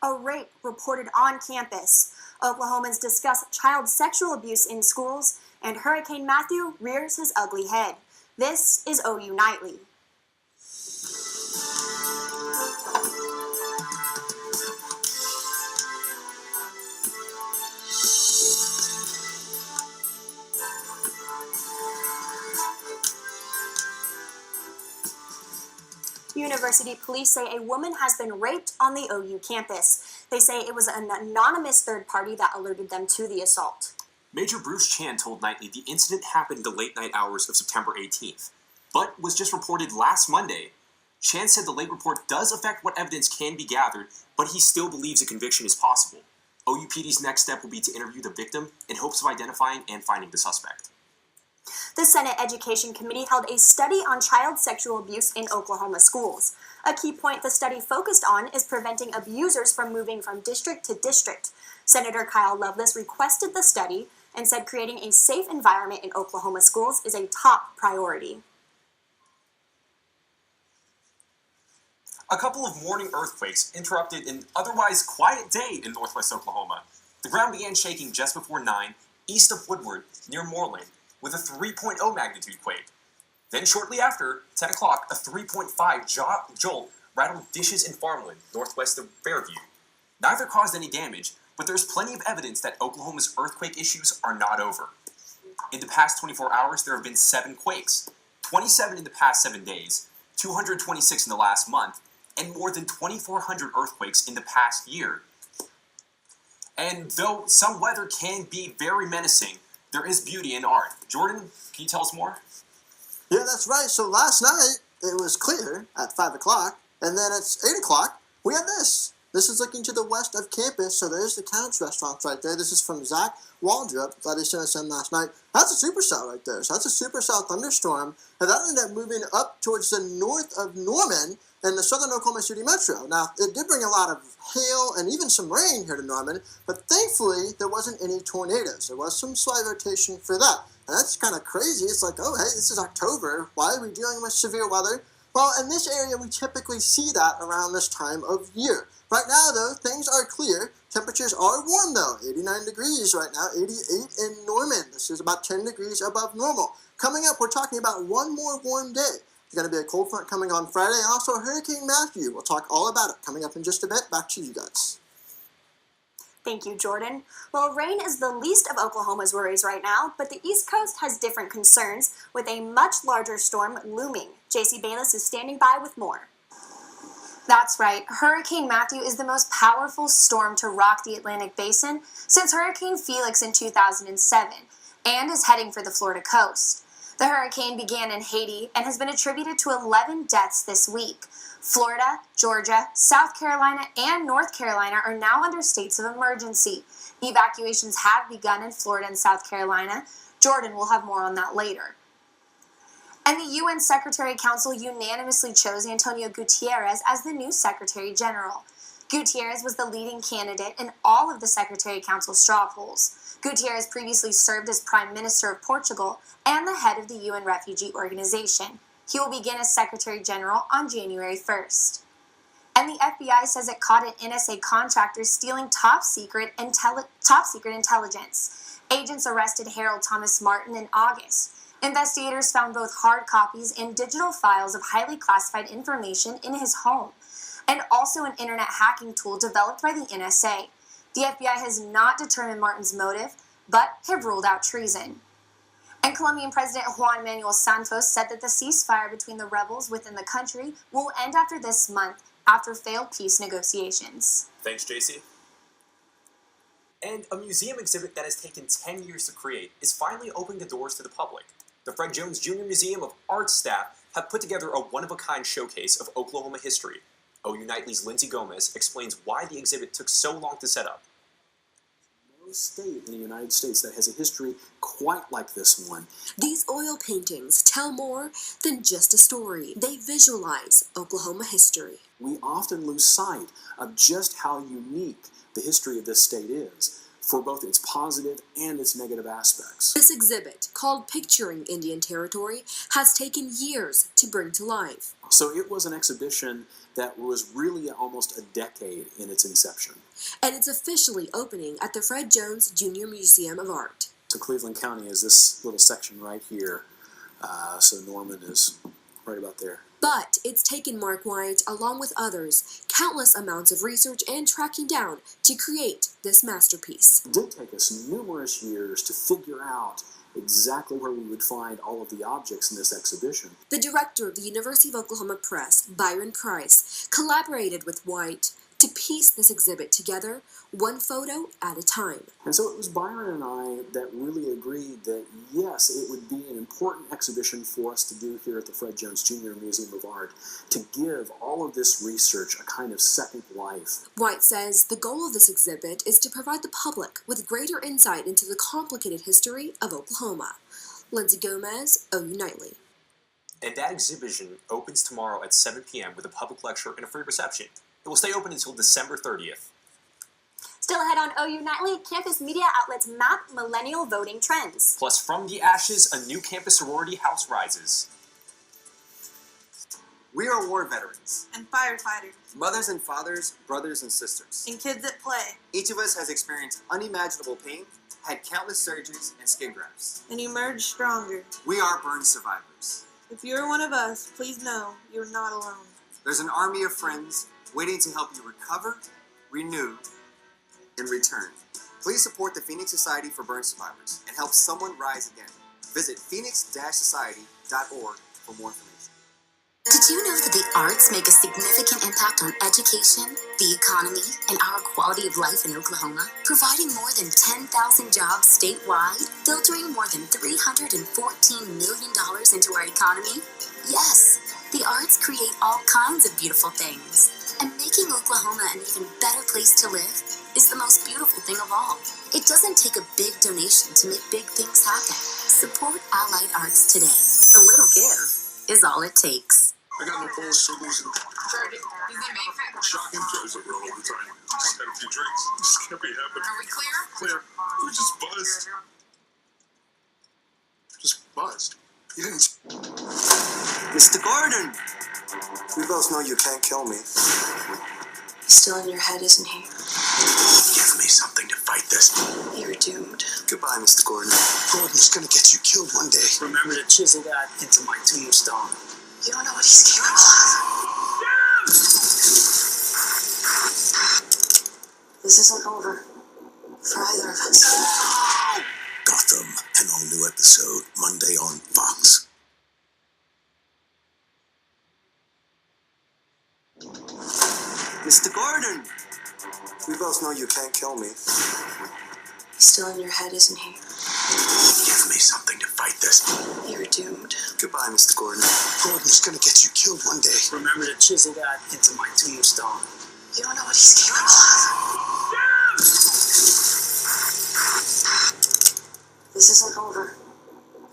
A rape reported on campus. Oklahomans discuss child sexual abuse in schools, and Hurricane Matthew rears his ugly head. This is OU Nightly. University police say a woman has been raped on the OU campus. They say it was an anonymous third party that alerted them to the assault. Major Bruce Chan told Nightly the incident happened in the late night hours of September 18th, but was just reported last Monday. Chan said the late report does affect what evidence can be gathered, but he still believes a conviction is possible. OUPD's next step will be to interview the victim in hopes of identifying and finding the suspect. The Senate Education Committee held a study on child sexual abuse in Oklahoma schools. A key point the study focused on is preventing abusers from moving from district to district. Senator Kyle Loveless requested the study and said creating a safe environment in Oklahoma schools is a top priority. A couple of morning earthquakes interrupted an otherwise quiet day in northwest Oklahoma. The ground began shaking just before 9, east of Woodward, near Moreland, with a 3.0 magnitude quake. Then shortly after, 10 o'clock, a 3.5 jolt rattled dishes in farmland, northwest of Fairview. Neither caused any damage, but there's plenty of evidence that Oklahoma's earthquake issues are not over. In the past 24 hours, there have been 7 quakes, 27 in the past 7 days, 226 in the last month, and more than 2,400 earthquakes in the past year. And though some weather can be very menacing, there is beauty in art. Jordan, can you tell us more? Yeah, that's right. So last night, it was clear at 5 o'clock, and then at 8 o'clock, we had this. This is looking to the west of campus, so there's the Couch restaurants right there. This is from Zach Waldrop, that he sent us in last night. That's a supercell right there. So that's a supercell thunderstorm, and that ended up moving up towards the north of Norman in the southern Oklahoma City metro. Now, it did bring a lot of hail and even some rain here to Norman, but thankfully, there wasn't any tornadoes. There was some slight rotation for that. And that's kind of crazy. It's like, oh, hey, this is October. Why are we dealing with severe weather? Well, in this area, we typically see that around this time of year. Right now, though, things are clear. Temperatures are warm, though. 89 degrees right now, 88 in Norman. This is about 10 degrees above normal. Coming up, we're talking about one more warm day. There's going to be a cold front coming on Friday, and also Hurricane Matthew. We'll talk all about it coming up in just a bit. Back to you guys. Thank you, Jordan. Well, rain is the least of Oklahoma's worries right now, but the East Coast has different concerns, with a much larger storm looming. JC Bayless is standing by with more. That's right, Hurricane Matthew is the most powerful storm to rock the Atlantic Basin since Hurricane Felix in 2007, and is heading for the Florida coast. The hurricane began in Haiti and has been attributed to 11 deaths this week. Florida, Georgia, South Carolina, and North Carolina are now under states of emergency. Evacuations have begun in Florida and South Carolina. Jordan will have more on that later. And the UN Secretary Council unanimously chose Antonio Gutierrez as the new Secretary General. Gutierrez was the leading candidate in all of the Secretary Council straw polls. Gutierrez previously served as Prime Minister of Portugal and the head of the UN Refugee Organization. He will begin as Secretary General on January 1st. And the FBI says it caught an NSA contractor stealing top secret intelligence. Agents arrested Harold Thomas Martin in August. Investigators found both hard copies and digital files of highly classified information in his home, and also an internet hacking tool developed by the NSA. The FBI has not determined Martin's motive, but have ruled out treason. And Colombian President Juan Manuel Santos said that the ceasefire between the rebels within the country will end after this month, after failed peace negotiations. Thanks, JC. And a museum exhibit that has taken 10 years to create is finally opening the doors to the public. The Fred Jones Jr. Museum of Art staff have put together a one-of-a-kind showcase of Oklahoma history. OU Nightly's Lindsay Gomez explains why the exhibit took so long to set up. No state in the United States that has a history quite like this one. These oil paintings tell more than just a story. They visualize Oklahoma history. We often lose sight of just how unique the history of this state is, for both its positive and its negative aspects. This exhibit, called Picturing Indian Territory, has taken years to bring to life. So it was an exhibition that was really almost a decade in its inception. And it's officially opening at the Fred Jones Jr. Museum of Art. So Cleveland County is this little section right here. So Norman is right about there. But it's taken Mark White, along with others, countless amounts of research and tracking down to create this masterpiece. It did take us numerous years to figure out exactly where we would find all of the objects in this exhibition. The director of the University of Oklahoma Press, Byron Price, collaborated with White to piece this exhibit together, one photo at a time. And so it was Byron and I that really agreed that, yes, it would be an important exhibition for us to do here at the Fred Jones Jr. Museum of Art, to give all of this research a kind of second life. White says the goal of this exhibit is to provide the public with greater insight into the complicated history of Oklahoma. Lindsay Gomez, OU Nightly. And that exhibition opens tomorrow at 7 p.m. with a public lecture and a free reception. It will stay open until December 30th. Still ahead on OU Nightly, campus media outlets map millennial voting trends. Plus, from the ashes, a new campus sorority house rises. We are war veterans, and firefighters, mothers and fathers, brothers and sisters. and kids that play, Each of us has experienced unimaginable pain, had countless surgeries and skin grafts. and emerge stronger. We are burn survivors. If you're one of us, please know you're not alone. There's an army of friends waiting to help you recover, renew, and return. Please support the Phoenix Society for Burn Survivors and help someone rise again. Visit phoenix-society.org for more information. Did you know that the arts make a significant impact on education, the economy, and our quality of life in Oklahoma? Providing more than 10,000 jobs statewide, filtering more than $314 million into our economy? Yes, the arts create all kinds of beautiful things. And making Oklahoma an even better place to live is the most beautiful thing of all. It doesn't take a big donation to make big things happen. Support Allied Arts today. A little give is all it takes. I got no balls to lose it. Shocking drugs are real all the time. Just had a few drinks. This can't be happening. Are we clear? Clear. We're just buzzed. Just buzzed. You didn't. Mr. Gordon! We both know you can't kill me. Still in your head, isn't he? Give me something to fight this. You're doomed. Goodbye, Mr. Gordon. Gordon's gonna get you killed one day. Remember to chisel that into my tombstone. You don't know what he's capable of. This isn't over for either of us. Gotham, an all-new episode, Monday on Fox. Mr. Gordon! We both know you can't kill me. He's still in your head, isn't he? Give me something to fight this. You're doomed. Goodbye, Mr. Gordon. Gordon's gonna get you killed one day. Remember to chisel that into my tombstone. You don't know what he's capable of. This isn't over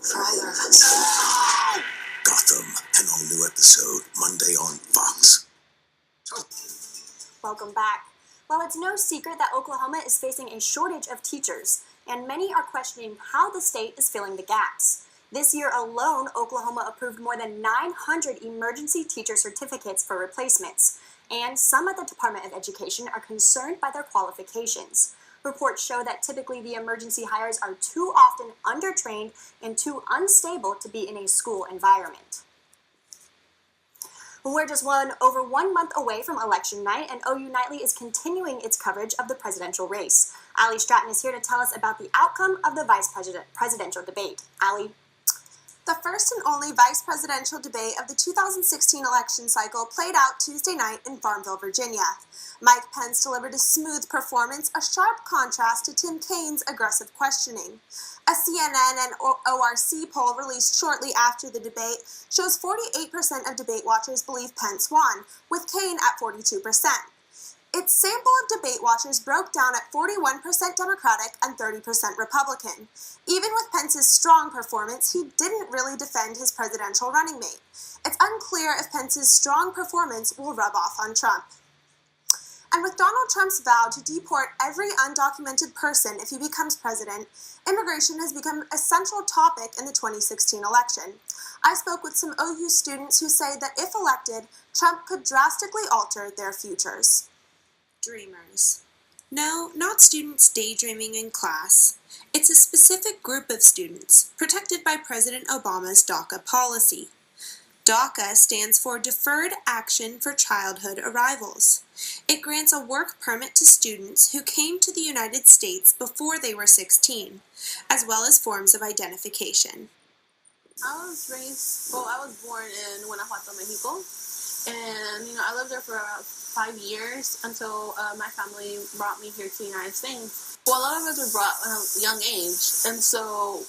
for either of us. Gotham, an all-new episode, Monday on Fox. Welcome back. Well, it's no secret that Oklahoma is facing a shortage of teachers, and many are questioning how the state is filling the gaps. This year alone, Oklahoma approved more than 900 emergency teacher certificates for replacements, and some at the Department of Education are concerned by their qualifications. Reports show that typically the emergency hires are too often undertrained and too unstable to be in a school environment. We're just over 1 month away from election night, and OU Nightly is continuing its coverage of the presidential race. Allie Stratton is here to tell us about the outcome of the presidential debate. Allie? The first and only vice presidential debate of the 2016 election cycle played out Tuesday night in Farmville, Virginia. Mike Pence delivered a smooth performance, a sharp contrast to Tim Kaine's aggressive questioning. A CNN and ORC poll released shortly after the debate shows 48% of debate watchers believe Pence won, with Kaine at 42%. Its sample of debate watchers broke down at 41% Democratic and 30% Republican. Even with Pence's strong performance, he didn't really defend his presidential running mate. It's unclear if Pence's strong performance will rub off on Trump. And with Donald Trump's vow to deport every undocumented person if he becomes president, immigration has become a central topic in the 2016 election. I spoke with some OU students who say that if elected, Trump could drastically alter their futures. Dreamers. No, not students daydreaming in class. It's a specific group of students protected by President Obama's DACA policy. DACA stands for Deferred Action for Childhood Arrivals. It grants a work permit to students who came to the United States before they were 16, as well as forms of identification. I was born in Guanajuato, Mexico, and I lived there for about 5 years until my family brought me here to the United States. Well, a lot of us were brought at a young age, and so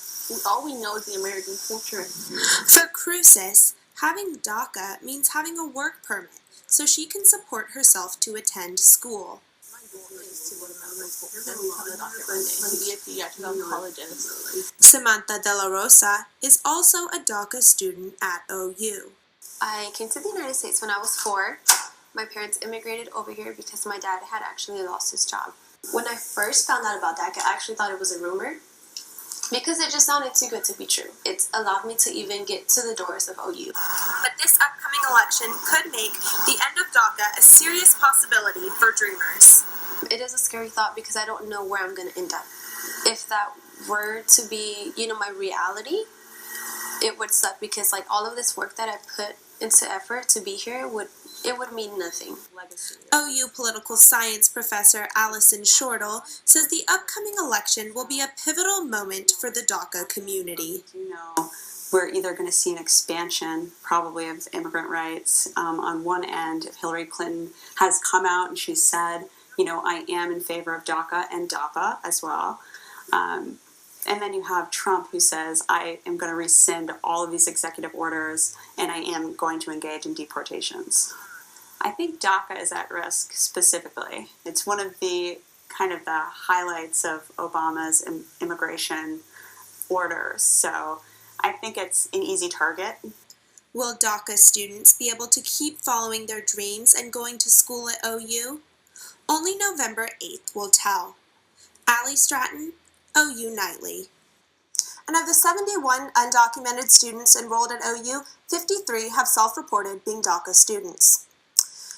all we know is the American culture. For Cruces, having DACA means having a work permit so she can support herself to attend school. My goal is to go to medical school and become a doctor one day, to be a pediatric oncologist. Samantha De La Rosa is also a DACA student at OU. I came to the United States when I was 4. My parents immigrated over here because my dad had actually lost his job. When I first found out about DACA, I actually thought it was a rumor because it just sounded too good to be true. It's allowed me to even get to the doors of OU. But this upcoming election could make the end of DACA a serious possibility for dreamers. It is a scary thought because I don't know where I'm going to end up. If that were to be, my reality, it would suck because all of this work that I put into effort to be here would mean nothing. OU political science professor Allison Shortle says the upcoming election will be a pivotal moment for the DACA community. We're either going to see an expansion, probably, of immigrant rights. On one end, Hillary Clinton has come out and she said, I am in favor of DACA and DAPA as well. And then you have Trump who says, I am going to rescind all of these executive orders and I am going to engage in deportations. I think DACA is at risk specifically. It's one of the the highlights of Obama's immigration orders. So I think it's an easy target. Will DACA students be able to keep following their dreams and going to school at OU? Only November 8th will tell. Allie Stratton, OU Nightly. And of the 71 undocumented students enrolled at OU, 53 have self-reported being DACA students.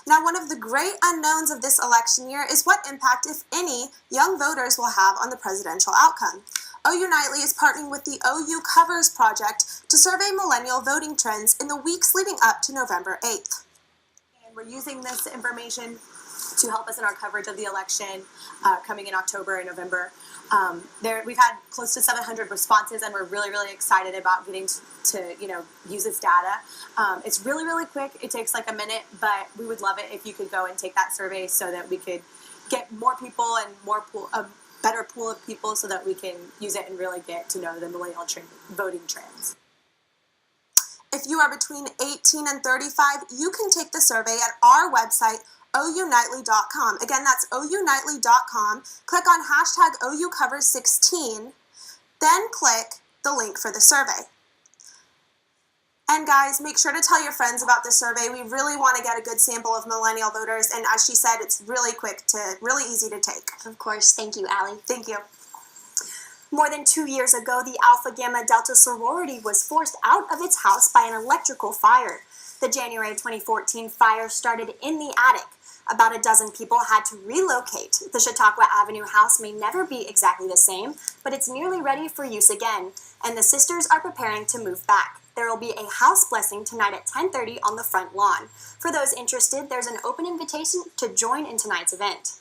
Now, one of the great unknowns of this election year is what impact, if any, young voters will have on the presidential outcome. OU Nightly is partnering with the OU Covers Project to survey millennial voting trends in the weeks leading up to November 8th. And we're using this information to help us in our coverage of the election coming in October and November. We've had close to 700 responses, and we're really, really excited about getting to use this data. It's really, really quick. It takes a minute, but we would love it if you could go and take that survey so that we could get more people and a better pool of people so that we can use it and really get to know the millennial voting trends. If you are between 18 and 35, you can take the survey at our website, OUNightly.com. Again, that's OUNightly.com. Click on hashtag OUCovers16, then click the link for the survey. And guys, make sure to tell your friends about the survey. We really want to get a good sample of millennial voters, and as she said, it's really really easy to take. Of course. Thank you, Allie. Thank you. More than 2 years ago, the Alpha Gamma Delta sorority was forced out of its house by an electrical fire. The January 2014 fire started in the attic. About a dozen people had to relocate. The Chautauqua Avenue house may never be exactly the same, but it's nearly ready for use again, and the sisters are preparing to move back. There will be a house blessing tonight at 10:30 on the front lawn. For those interested, there's an open invitation to join in tonight's event.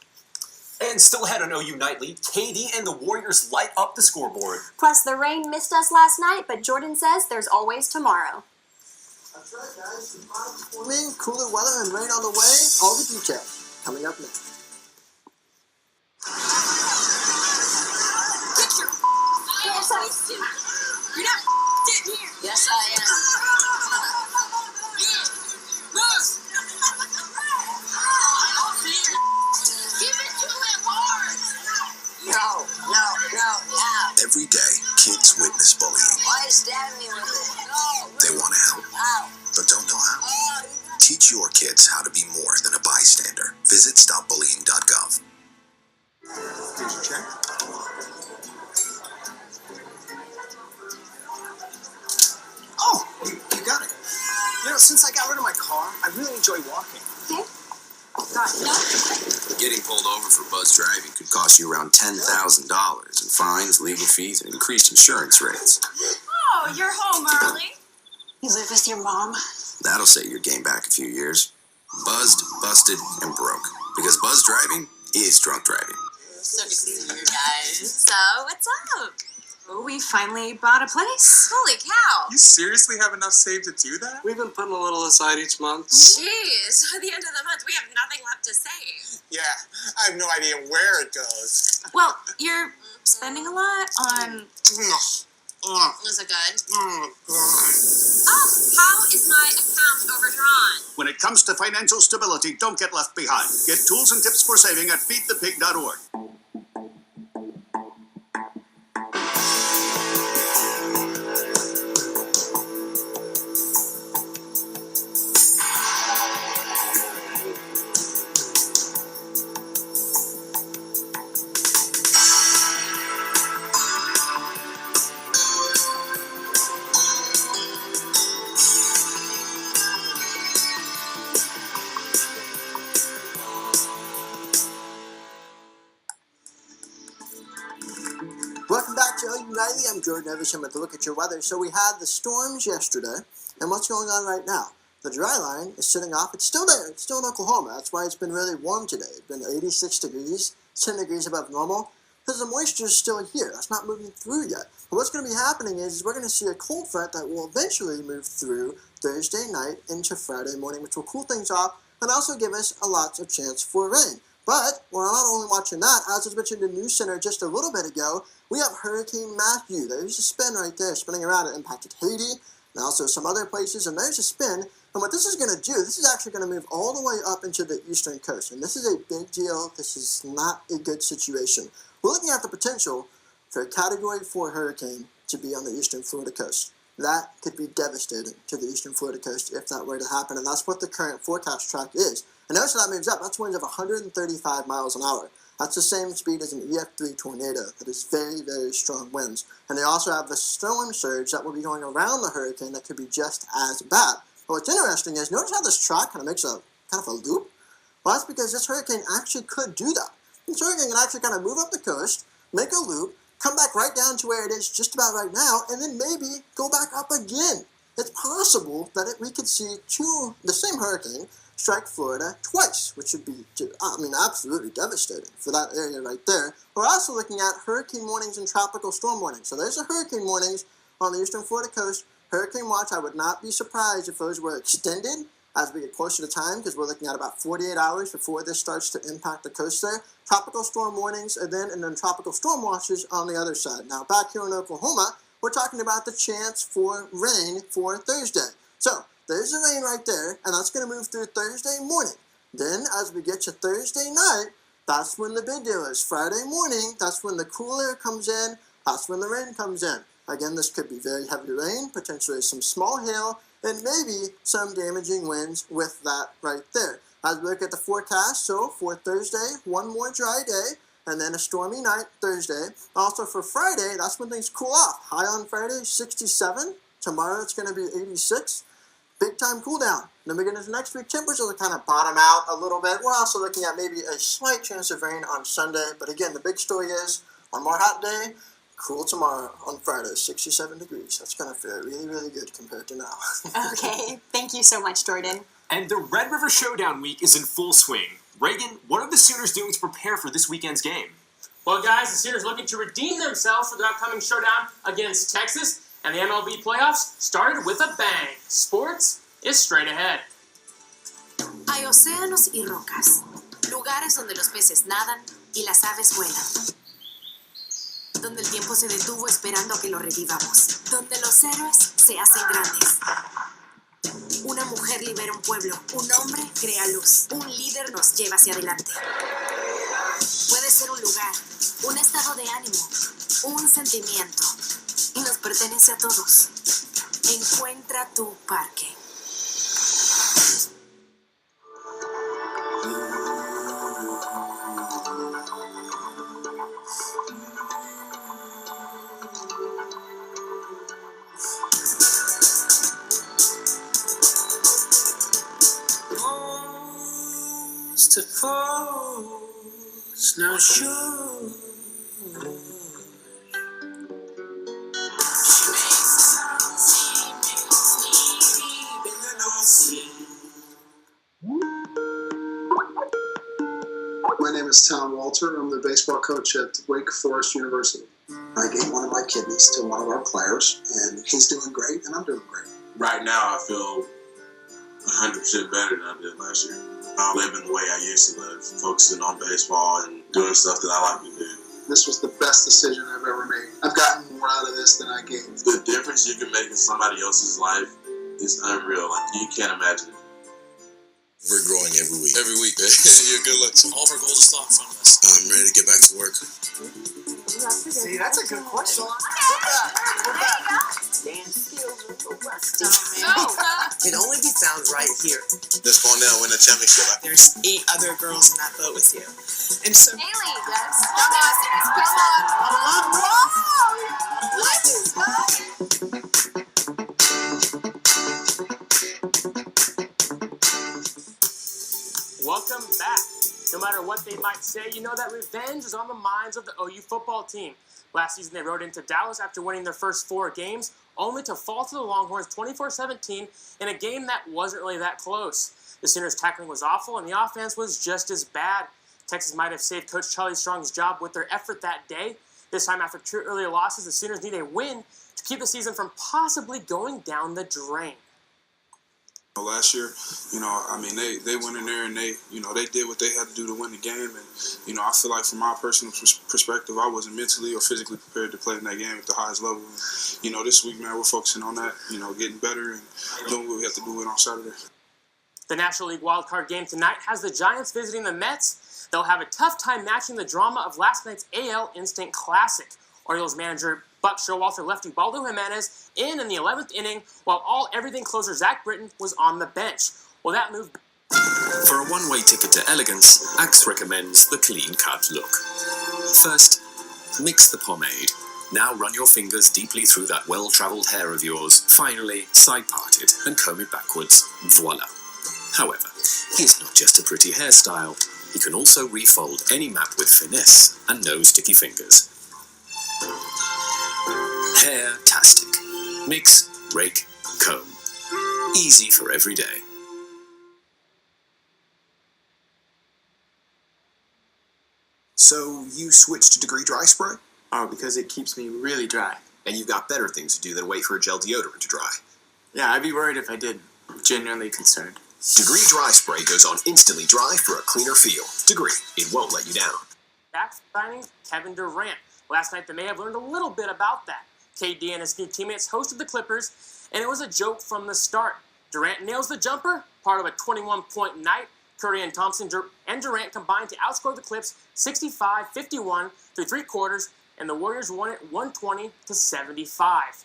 And still ahead on OU Nightly, KD and the Warriors light up the scoreboard. Plus, the rain missed us last night, but Jordan says there's always tomorrow. That's right, guys. Warming, cooler weather, and rain on the way. All the details coming up next. Get your face. You're not dead here. Yes, I am. Give it to him hard. No. Every day, kids witness bullying. Why stab me with it? No. They want to help, Ow. but don't know how. Teach your kids how to be more than a bystander. Visit StopBullying pulled over for buzz driving could cost you around $10,000 in fines, legal fees, and increased insurance rates. Oh, you're home early. You live with your mom? That'll set your game back a few years. Buzzed, busted, and broke. Because buzz driving is drunk driving. So good to see you guys. So, what's up? Oh, we finally bought a place. Holy cow. You seriously have enough saved to do that? We've been putting a little aside each month. Jeez, at the end of the month, we have nothing left to save. Yeah, I have no idea where it goes. Well, you're spending a lot on... Is it good? Oh, how is my account overdrawn? When it comes to financial stability, don't get left behind. Get tools and tips for saving at feedthepig.org. Welcome back to OU Nightly. I'm Jordan Everson with a look at your weather. So we had the storms yesterday, and what's going on right now? The dry line is sitting off. It's still there. It's still in Oklahoma. That's why it's been really warm today. It's been 86 degrees, 10 degrees above normal, because the moisture is still here. That's not moving through yet. But what's going to be happening is we're going to see a cold front that will eventually move through Thursday night into Friday morning, which will cool things off and also give us a lot of chance for rain. But we're not only watching that, as I mentioned in the News Center just a little bit ago, we have Hurricane Matthew. There's a spin right there, spinning around. It impacted Haiti and also some other places, and there's a spin. And what this is going to do, this is actually going to move all the way up into the eastern coast. And this is a big deal. This is not a good situation. We're looking at the potential for a Category 4 hurricane to be on the eastern Florida coast. That could be devastating to the eastern Florida coast if that were to happen, and that's what the current forecast track is. And notice how that moves up. That's winds of 135 miles an hour. That's the same speed as an EF3 tornado. That is very, very strong winds. And they also have the storm surge that will be going around the hurricane that could be just as bad. But what's interesting is, notice how this track kind of makes a loop? Well, that's because this hurricane actually could do that. This hurricane can actually kind of move up the coast, make a loop, come back right down to where it is just about right now, and then maybe go back up again. It's possible that we could see the same hurricane strike Florida twice, which would be, absolutely devastating for that area right there. We're also looking at hurricane warnings and tropical storm warnings. So there's the hurricane warnings on the eastern Florida coast. Hurricane watch, I would not be surprised if those were extended as we get closer to time, because we're looking at about 48 hours before this starts to impact the coast there. Tropical storm warnings, and then tropical storm watches on the other side. Now, back here in Oklahoma, we're talking about the chance for rain for Thursday. So, there's the rain right there, and that's going to move through Thursday morning. Then, as we get to Thursday night, that's when the big deal is. Friday morning, that's when the cool air comes in, that's when the rain comes in. Again, this could be very heavy rain, potentially some small hail, and maybe some damaging winds with that right there. As we look at the forecast, so for Thursday, one more dry day, and then a stormy night Thursday. Also for Friday, that's when things cool off. High on Friday, 67. Tomorrow it's going to be 86. Big time cool down. Then we get into next week, temperatures will kind of bottom out a little bit. We're also looking at maybe a slight chance of rain on Sunday. But again, the big story is, one more hot day, cool tomorrow on Friday, 67 degrees. That's going to feel really, really good compared to now. Okay, thank you so much, Jordan. And the Red River Showdown week is in full swing. Reagan, what are the Sooners doing to prepare for this weekend's game? Well, guys, the Sooners looking to redeem themselves for the upcoming showdown against Texas, and the MLB playoffs started with a bang. Sports is straight ahead. Hay océanos y rocas, lugares donde los peces nadan y las aves vuelan, donde el tiempo se detuvo esperando a que lo revivamos, donde los héroes se hacen grandes. Una mujer libera un pueblo, un hombre crea luz, un líder nos lleva hacia adelante. Puede ser un lugar, un estado de ánimo, un sentimiento, y nos pertenece a todos. Encuentra tu parque. To fall Snowshoe. My name is Tom Walter. I'm the baseball coach at Wake Forest University. I gave one of my kidneys to one of our players, and he's doing great, and I'm doing great. Right now, I feel 100% better than I did last year. I'm living the way I used to live, focusing on baseball and doing stuff that I like to do. This was the best decision I've ever made. I've gotten more out of this than I gave. The difference you can make in somebody else's life is unreal. Like, you can't imagine it. We're growing every week. Every week. Yeah, good luck. All of our goals are stock in front of us. I'm ready to get back to work. See, that's a good question. Dance skills are the best. Can only be found right here. This phone now win a championship. There's 8 other girls in that boat with you. And so Haley, yes. Come on. Welcome back. No matter what they might say, you know that revenge is on the minds of the OU football team. Last season, they rode into Dallas after winning their first 4 games, only to fall to the Longhorns 24-17 in a game that wasn't really that close. The Sooners' tackling was awful, and the offense was just as bad. Texas might have saved Coach Charlie Strong's job with their effort that day. This time, after 2 earlier losses, the Sooners need a win to keep the season from possibly going down the drain. Last year, they went in there and they did what they had to do to win the game. And, I feel like from my personal perspective, I wasn't mentally or physically prepared to play in that game at the highest level. And, this week, man, we're focusing on that, getting better and doing what we have to do on Saturday. The National League wildcard game tonight has the Giants visiting the Mets. They'll have a tough time matching the drama of last night's AL Instant Classic. Orioles manager Buck Showalter left Ubaldo Jimenez in the 11th inning, while everything closer Zach Britton was on the bench. Well, that move. For a one-way ticket to elegance, Axe recommends the clean-cut look. First, mix the pomade. Now run your fingers deeply through that well-travelled hair of yours. Finally, side-part it and comb it backwards. Voila. However, it's not just a pretty hairstyle. You can also refold any map with finesse and no sticky fingers. Hair-tastic. Mix, rake, comb. Easy for every day. So you switched to Degree Dry Spray? Oh, because it keeps me really dry. And you've got better things to do than wait for a gel deodorant to dry. Yeah, I'd be worried if I did. I'm genuinely concerned. Degree Dry Spray goes on instantly dry for a cleaner feel. Degree, it won't let you down. Back signing Kevin Durant. Last night, they may have learned a little bit about that. KD and his new teammates hosted the Clippers, and it was a joke from the start. Durant nails the jumper, part of a 21-point night. Curry and Thompson and Durant combined to outscore the Clips 65-51 through 3 quarters, and the Warriors won it 120-75.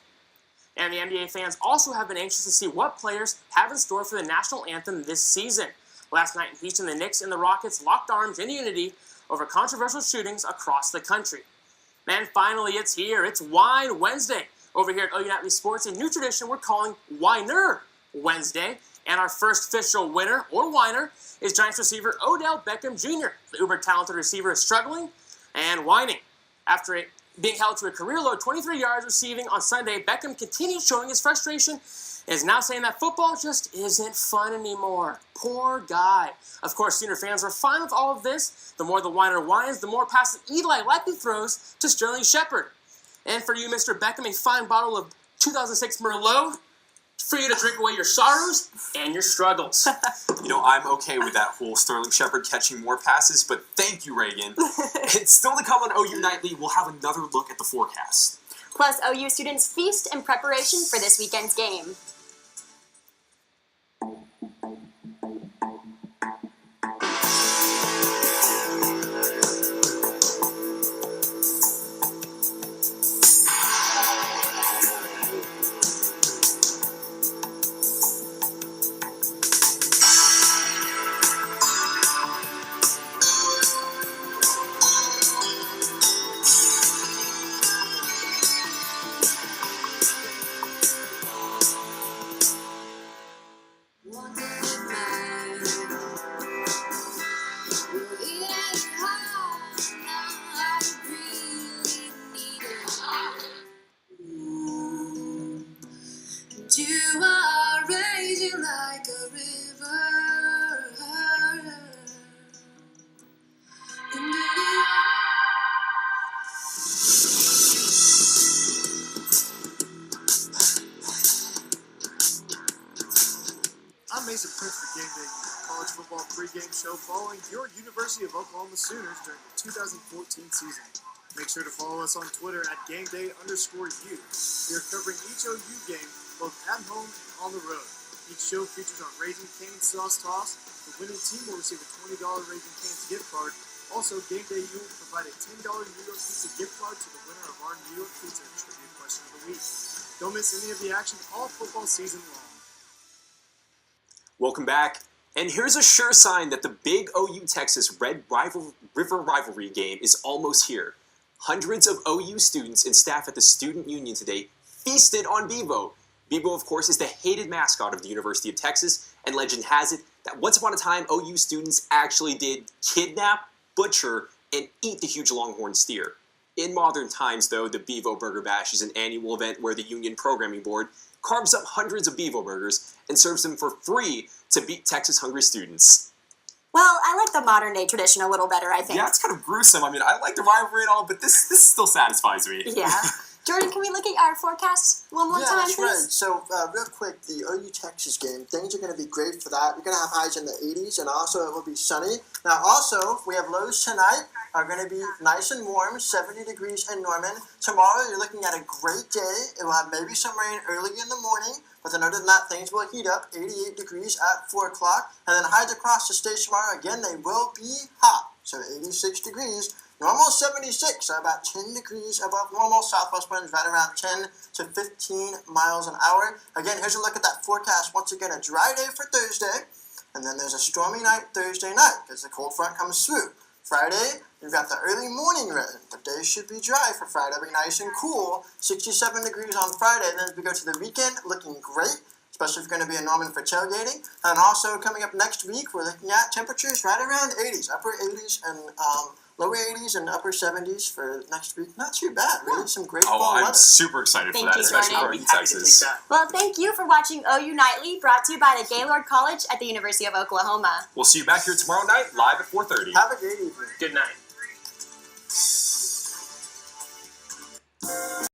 And the NBA fans also have been anxious to see what players have in store for the national anthem this season. Last night in Houston, the Knicks and the Rockets locked arms in unity over controversial shootings across the country. Man, finally, it's here. It's Wine Wednesday. Over here at OU Nightly Sports, a new tradition we're calling Whiner Wednesday. And our first official winner, or whiner, is Giants receiver Odell Beckham Jr. The uber-talented receiver is struggling and whining. After being held to a career-low 23 yards receiving on Sunday, Beckham continued showing his frustration and is now saying that football just isn't fun anymore. Poor guy. Of course, Sooner fans are fine with all of this. The more the whiner whines, the more passes Eli likely throws to Sterling Shepard. And for you, Mr. Beckham, a fine bottle of 2006 Merlot for you to drink away your sorrows and your struggles. I'm okay with that whole Sterling Shepard catching more passes, but thank you, Reagan. It's still to come on OU Nightly. We'll have another look at the forecast. Plus, OU students feast in preparation for this weekend's game. pregame show following your University of Oklahoma Sooners during the 2014 season. Make sure to follow us on Twitter at GameDay_U. We are covering each OU game, both at home and on the road. Each show features our Raising Cane's sauce toss. The winning team will receive a $20 Raising Cane's gift card. Also, Game Day U will provide a $10 New York Pizza gift card to the winner of our New York Pizza Trivia Question of the Week. Don't miss any of the action all football season long. Welcome back. And here's a sure sign that the big OU-Texas Red River Rivalry game is almost here. Hundreds of OU students and staff at the Student Union today feasted on Bevo. Bevo, of course, is the hated mascot of the University of Texas, and legend has it that once upon a time, OU students actually did kidnap, butcher, and eat the huge longhorn steer. In modern times, though, the Bevo Burger Bash is an annual event where the Union Programming Board carves up hundreds of Bevo burgers and serves them for free to beat Texas-hungry students. Well, I like the modern-day tradition a little better, I think. Yeah, it's kind of gruesome. I mean, I like the rivalry and all, but this still satisfies me. Yeah. Jordan, can we look at our forecast one more time, that's please? right. So, real quick, the OU-Texas game, things are going to be great for that. You're going to have highs in the 80s, and also it will be sunny. Now, also, we have lows tonight are going to be nice and warm, 70 degrees in Norman. Tomorrow, you're looking at a great day. It will have maybe some rain early in the morning, but then other than that, things will heat up, 88 degrees at 4 o'clock. And then highs across the state tomorrow, again, they will be hot, so 86 degrees. Normal 76, so about 10 degrees above normal. Southwest winds right around 10 to 15 miles an hour. Again, here's a look at that forecast. Once again, a dry day for Thursday, and then there's a stormy night Thursday night as the cold front comes through. Friday, you've got the early morning rain. The day should be dry for Friday. It'll be nice and cool. 67 degrees on Friday. Then as we go to the weekend, looking great, especially if you're going to be in Norman for tailgating. And also coming up next week, we're looking at temperatures right around 80s, upper 80s and lower 80s and upper 70s for next week. Not too bad, really. Some great fall weather. I'm super excited for that, especially for OU Texas. Well, thank you for watching OU Nightly, brought to you by the Gaylord College at the University of Oklahoma. We'll see you back here tomorrow night, live at 4:30. Have a great evening. Good night.